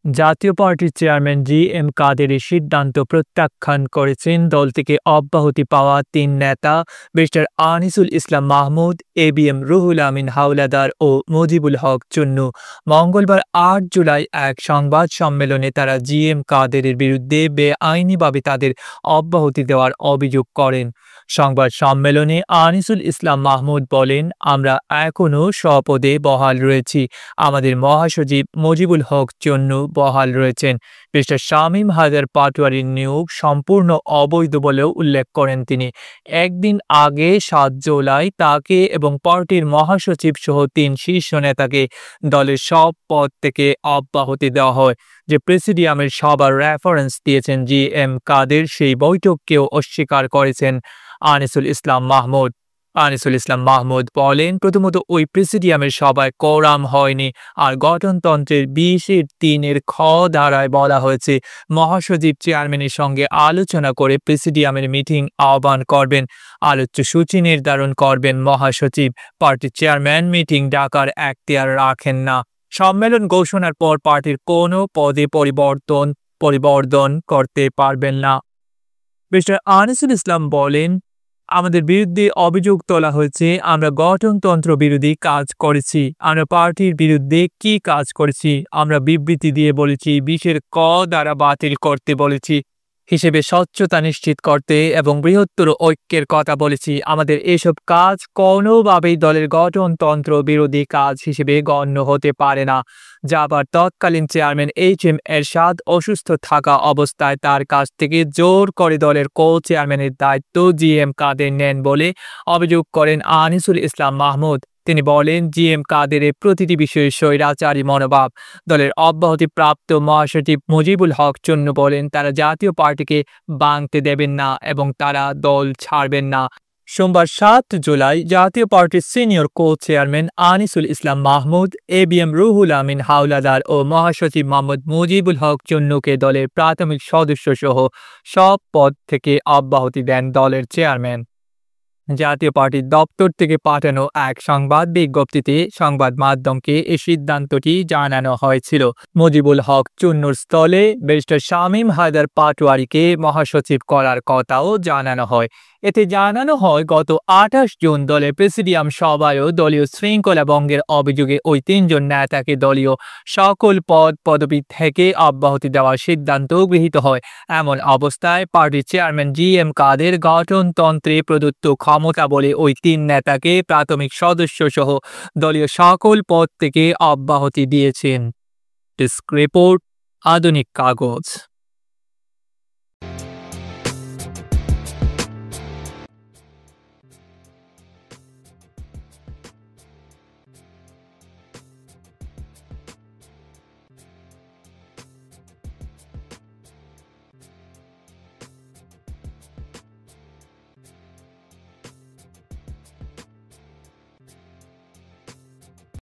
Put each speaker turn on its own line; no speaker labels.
জাতীয় পার্টির chairman GM. কাদের এই সিদ্ধান্ত প্রত্যাখ্যান করেছেন দল থেকে অব্যাহতি পাওয়া ৩ নেতা ব্যারিস্টার আনিসুল ইসলাম মাহমুদ, এ.বি.এম. রুহুল আমিন হাওলাদার ও মুজিবুল হক চুন্নু। মঙ্গলবার ৮ জুলাই এক সংবাদ সম্মেলনে তারা জি.এম. কাদেরের বিরুদ্ধে বেআইনিভাবে তাদের অব্যাহতি দেওয়ার অভিযোগ করেন। সংবাদ সম্মেলনে আনিসুল ইসলাম মাহমুদ বলেন, আমরা এখনও স্বপদে বহাল রয়েছি। আমাদের মহাসচিব মুজিবুল হক চুন্নু বহাল রয়েছেন। ব্যারিস্টার শামীম হায়দার পাটোয়ারির নিয়োগ সম্পূর্ণ অবৈধ বলেও উল্লেখ করেন তিনি। একদিন আগে ৭ জুলাই তাকে এবং পার্টির মহাসচিব সহ ৩ শীর্ষ নেতাকে দলের সব পদ থেকে অব্যাহতি দেওয়া হয়। যে প্রেসিডিয়ামের সবার রেফারেন্স দিয়েছেন জি.এম. কাদের, সেই বৈঠককেও অস্বীকার করেছেন আনিসুল ইসলাম মাহমুদ। আনিসুল ইসলাম মাহমুদ বলেন, প্রথমত ওই প্রেসিডিয়ামের সভায় কোরাম হয়নি। আর গঠনতন্ত্রের ২০-৩ খ ধারায় বলা হয়েছে মহাসচিব চেয়ারম্যানের সঙ্গে আলোচনা করে প্রেসিডিয়ামের মিটিং আহ্বান করবেন। আলোচ্য সূচি নির্ধারণ করবেন মহাসচিব। পার্টির চেয়ারম্যান মিটিং ডাকার এখতিয়ার রাখেন না। সম্মেলন ঘোষণার পর পার্টির কোনো পদে পরিবর্তন করতে পারবেন না। ব্যারিস্টার আনিসুল ইসলাম বলেন, আমাদের বিরুদ্ধে অভিযোগ তোলা হয়েছে আমরা গঠনতন্ত্র বিরোধী কাজ করেছি। আমরা পার্টির বিরুদ্ধে কি কাজ করেছি? আমরা বিবৃতি দিয়ে বলেছি ২০ ক দ্বারা বাতিল করতে বলেছি, হিসেবে স্বচ্ছতা নিশ্চিত করতে এবং বৃহত্তর ঐক্যের কথা বলেছি। আমাদের এসব কাজ কোনোভাবেই দলের গঠনতন্ত্র বিরোধী কাজ হিসেবে গণ্য হতে পারে না। যা আবার তৎকালীন চেয়ারম্যান এইচ.এম. এরশাদ অসুস্থ থাকা অবস্থায় তার কাছ থেকে জোর করে দলের কো-চেয়ারম্যানের দায়িত্ব জি.এম. কাদের নেন বলে অভিযোগ করেন আনিসুল ইসলাম মাহমুদ। তিনি বলেন, জি.এম. কাদেরের প্রতিটি বিষয়ে স্বৈরাচারী মনোভাব। দলের অব্যাহতিপ্রাপ্ত মহাসচিব মুজিবুল হক চুন্নু বলেন, তারা জাতীয় পার্টিকে ভাঙতে দেবেন না এবং তারা দল ছাড়বেন না। সোমবার ৭ জুলাই জাতীয় পার্টির সিনিয়র কো-চেয়ারম্যান আনিসুল ইসলাম মাহমুদ, এ.বি.এম. রুহুল আমিন হাওলাদার ও মহাসচিব মোহাম্মদ মুজিবুল হক চুন্নুকে দলের প্রাথমিক সদস্য সহ সব পদ থেকে অব্যাহতি দেন দলের চেয়ারম্যান। জাতীয় পার্টির দপ্তর থেকে পাঠানো এক সংবাদ বিজ্ঞপ্তিতে সংবাদ মাধ্যমকে এই সিদ্ধান্তটি জানানো হয়েছিল। মুজিবুল হক চুন্নুর স্থলে ব্যারিস্টার শামীম হায়দার পাটোয়ারিকে মহাসচিব করার কথাও জানানো হয়। এতে জানানো হয়, গত ২৮ জুন দলের প্রেসিডিয়াম সভায়ও দলীয় শৃঙ্খলা ভঙ্গের অভিযোগে ওই ৩ জন নেতাকে দলীয় সকল পদবি থেকে অব্যাহতি দেওয়ার সিদ্ধান্ত গৃহীত হয়। এমন অবস্থায় পার্টির চেয়ারম্যান জি.এম. কাদের গঠনতন্ত্রে প্রদত্ত ক্ষমতা বলে ওই ৩ নেতাকে প্রাথমিক সদস্য সহ দলীয় সকল পদ থেকে অব্যাহতি দিয়েছেন। ডেস্ক রিপোর্ট, আধুনিক কাগজ।